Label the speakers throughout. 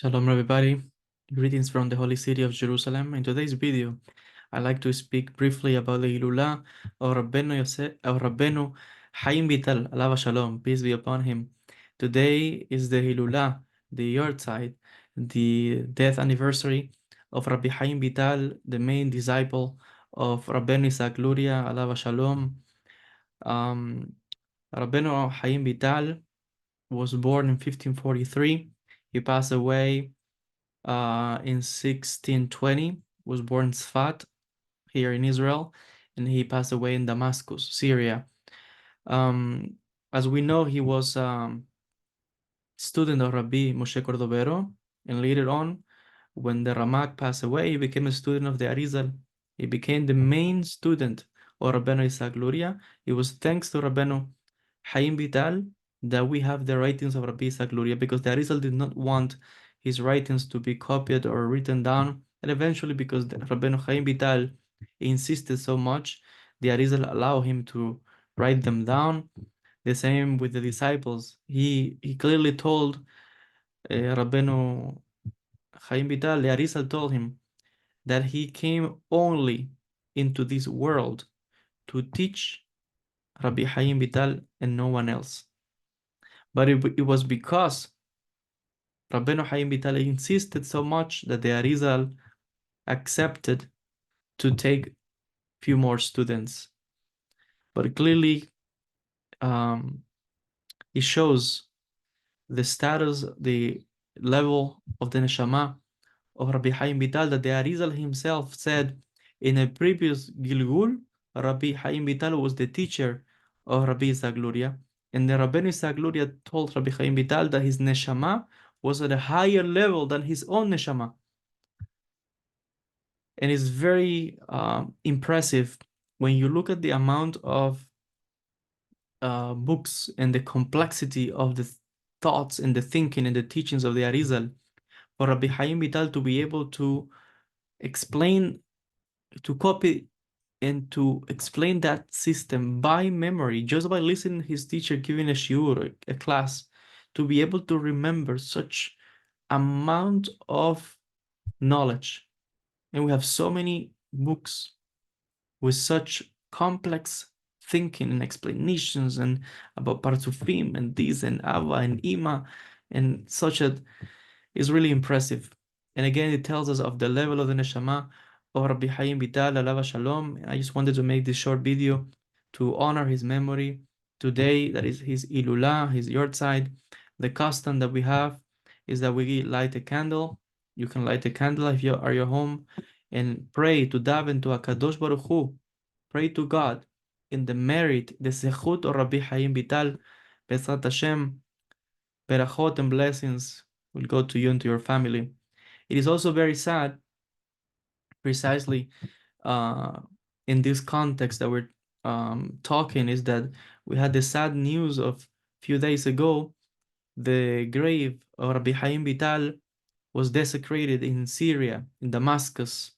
Speaker 1: Shalom everybody, greetings from the holy city of Jerusalem. In today's video, I'd like to speak briefly about the Hilulah of Rabbeinu Haim Vital, alav shalom, peace be upon him. Today is the Hilulah, the Yortzeit, the death anniversary of Rabbi Haim Vital, the main disciple of Rabbeinu Isaac Luria, alav shalom. Rabbeinu Haim Vital was born in 1543. He passed away in 1620, was born in Sfat, here in Israel, and he passed away in Damascus, Syria. As we know, he was student of Rabbi Moshe Cordovero, and later on, when the Ramak passed away, he became a student of the Arizal. He became the main student of Rabbeinu Isaac Luria. It was thanks to Rabbeinu Haim Vital that we have the writings of Rabbi Isaac Luria, because the Arizal did not want his writings to be copied or written down, and eventually, because Rabbeinu Haim Vital insisted so much, the Arizal allowed him to write them down. The same with the disciples. He clearly told Rabbeinu Haim Vital, the Arizal told him that he came only into this world to teach Rabbi Haim Vital and no one else. But it was because Rabbeinu Haim Vital insisted so much that the Arizal accepted to take few more students. But clearly, it shows the status, the level of the neshama of Rabbi Haim Vital, that the Arizal himself said in a previous Gilgul, Rabbi Haim Vital was the teacher of Rabbi Isaac Luria, and the Rabbeinu Isaac Luria told Rabbi Haim Vital that his neshama was at a higher level than his own neshama. And it's very impressive when you look at the amount of books and the complexity of the thoughts and the thinking and the teachings of the Arizal, for Rabbi Haim Vital to be able to explain, to copy and to explain that system by memory, just by listening to his teacher giving a shiur, a class, to be able to remember such amount of knowledge. And we have so many books with such complex thinking and explanations and about Parzufim and this and Ava and Ima and such that is really impressive. And again, it tells us of the level of the neshama of Rabbi Haim Vital, alav shalom. I just wanted to make this short video to honor his memory. Today, that is his Hilulah, his Yortzeit. The custom that we have is that we light a candle. You can light a candle if you are at your home and pray to daven to HaKadosh Baruch Hu. Pray to God in the merit, the zechut of Rabbi Haim Vital. Bezrat Hashem, berachot and blessings will go to you and to your family. It is also very sad, precisely in this context that we're talking, is that we had the sad news of a few days ago. The grave of Rabbi Haim Vital was desecrated in Syria, in Damascus.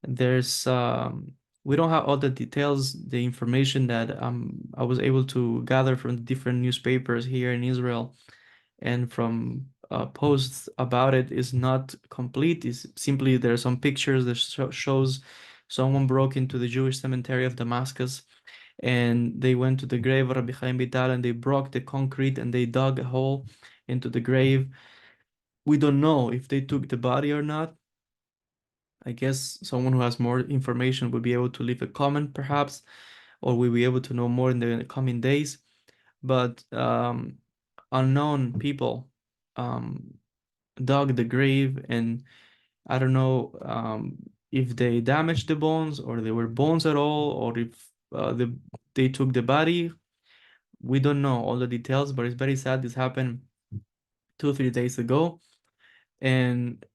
Speaker 1: There's we don't have all the details, the information that I was able to gather from the different newspapers here in Israel and from posts about it is not complete. It's simply there are some pictures that shows someone broke into the Jewish cemetery of Damascus, and they went to the grave of Rabbi Haim Vital and they broke the concrete and they dug a hole into the grave. We don't know if they took the body or not. I guess someone who has more information will be able to leave a comment perhaps, or we'll be able to know more in the coming days. But unknown people dug the grave, and I don't know if they damaged the bones or there were bones at all, or if they took the body. We don't know all the details, but it's very sad. This happened 2-3 days ago. And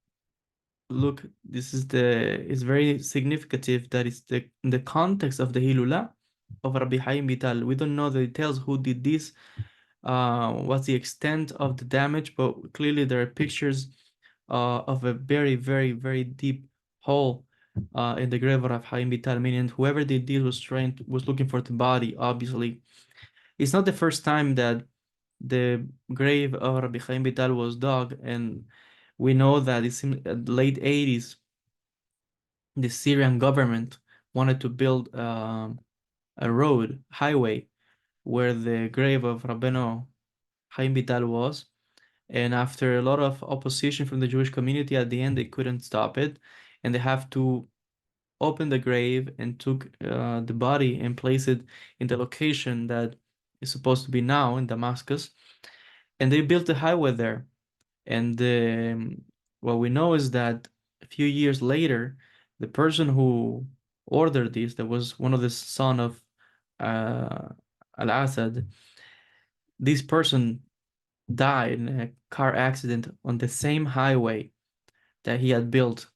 Speaker 1: look, this is it's very significant that it's in the context of the Hilulah of Rabbi Haim Vital. We don't know the details, who did this, what's the extent of the damage, but clearly there are pictures of a very, very, very deep hole in the grave of Rabbi Haim Vital, meaning whoever did this was looking for the body, obviously. It's not the first time that the grave of Rabbi Haim Vital was dug, and We know that it's in the late 80s, the Syrian government wanted to build a road, highway, where the grave of Rabbeinu Haim Vital was. And after a lot of opposition from the Jewish community, at the end they couldn't stop it, and they have to open the grave and took the body and place it in the location that is supposed to be now in Damascus. And they built a highway there. And what we know is that a few years later, the person who ordered this, that was one of the son of uh, Al-Assad, this person died in a car accident on the same highway that he had built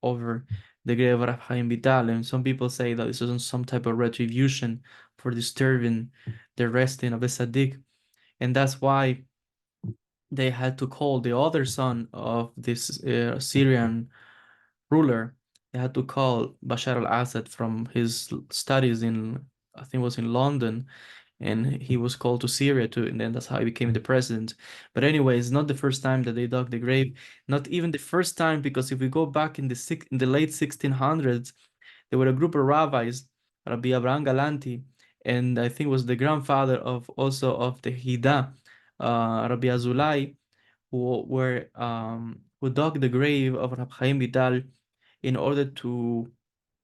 Speaker 1: over the grave of Rabbi Haim Vital. And some people say that this was some type of retribution for disturbing the resting of a Sadiq. And that's why they had to call the other son of this Syrian ruler. They had to call Bashar al-Assad from his studies in, I think it was in London, and he was called to Syria too, and then that's how he became the president. But anyway, it's not the first time that they dug the grave, not even the first time, because if we go back in the late 1600s, there were a group of rabbis, Rabbi Abraham Galanti, and I think was the grandfather of also of the Hida, Rabbi Azulai, who dug the grave of Rabbi Haim Vital in order to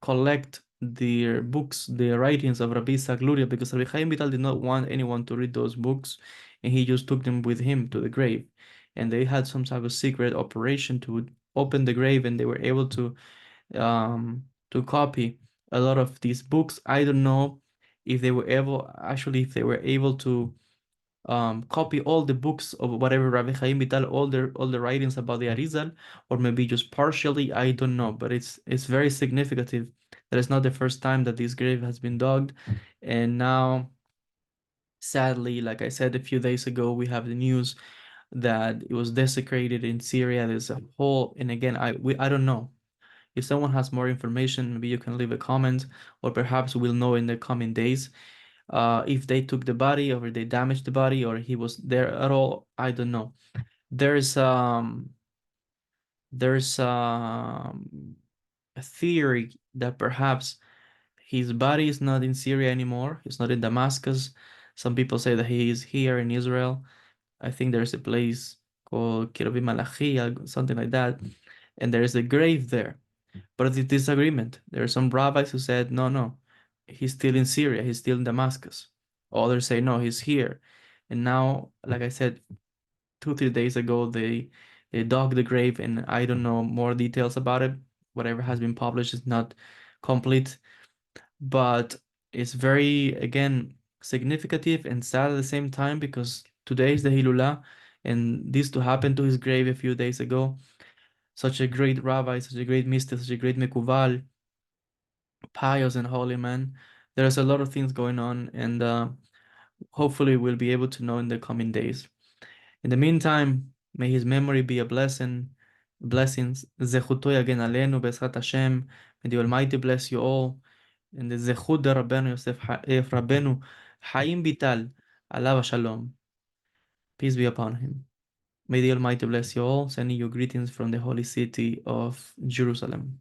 Speaker 1: collect the books, the writings of Rabbi Sagluria, because Rabbi Haim Vital did not want anyone to read those books, and he just took them with him to the grave. And they had some type of secret operation to open the grave, and they were able to copy a lot of these books. I don't know if they were able, actually, if they were able to copy all the books of whatever Rabbi Haim Vital, all the writings about the Arizal, or maybe just partially. I don't know, but it's very significant that it's not the first time that this grave has been dug, and now, sadly, like I said a few days ago, we have the news that it was desecrated in Syria. There's a whole, and again, I don't know. If someone has more information, maybe you can leave a comment, or perhaps we'll know in the coming days if they took the body or they damaged the body or he was there at all. I don't know. There's um there's a theory that perhaps his body is not in Syria anymore. He's not in Damascus. Some people say that he is here in Israel. I think there's a place called Kirbi Malachi, something like that, and there is a grave there. But the disagreement. There are some rabbis who said, no, no, he's still in Syria, he's still in Damascus. Others say, no, he's here. And now, like I said, 2, 3 days ago, they dug the grave, and I don't know more details about it. Whatever has been published is not complete, but it's very, again, significant and sad at the same time, because today is the Hilulah, and this to happen to his grave a few days ago. Such a great rabbi, such a great mystic, such a great mekubal, pious and holy man. There's a lot of things going on, and hopefully we'll be able to know in the coming days. In the meantime, may his memory be a blessing, blessings. Zechuto yagen alenu b'ezrat Hashem. May the Almighty bless you all. And the zechut de Rabbeinu Yosef Rabbeinu Haim Vital, alav shalom. Peace be upon him. May the Almighty bless you all, sending you greetings from the holy city of Jerusalem.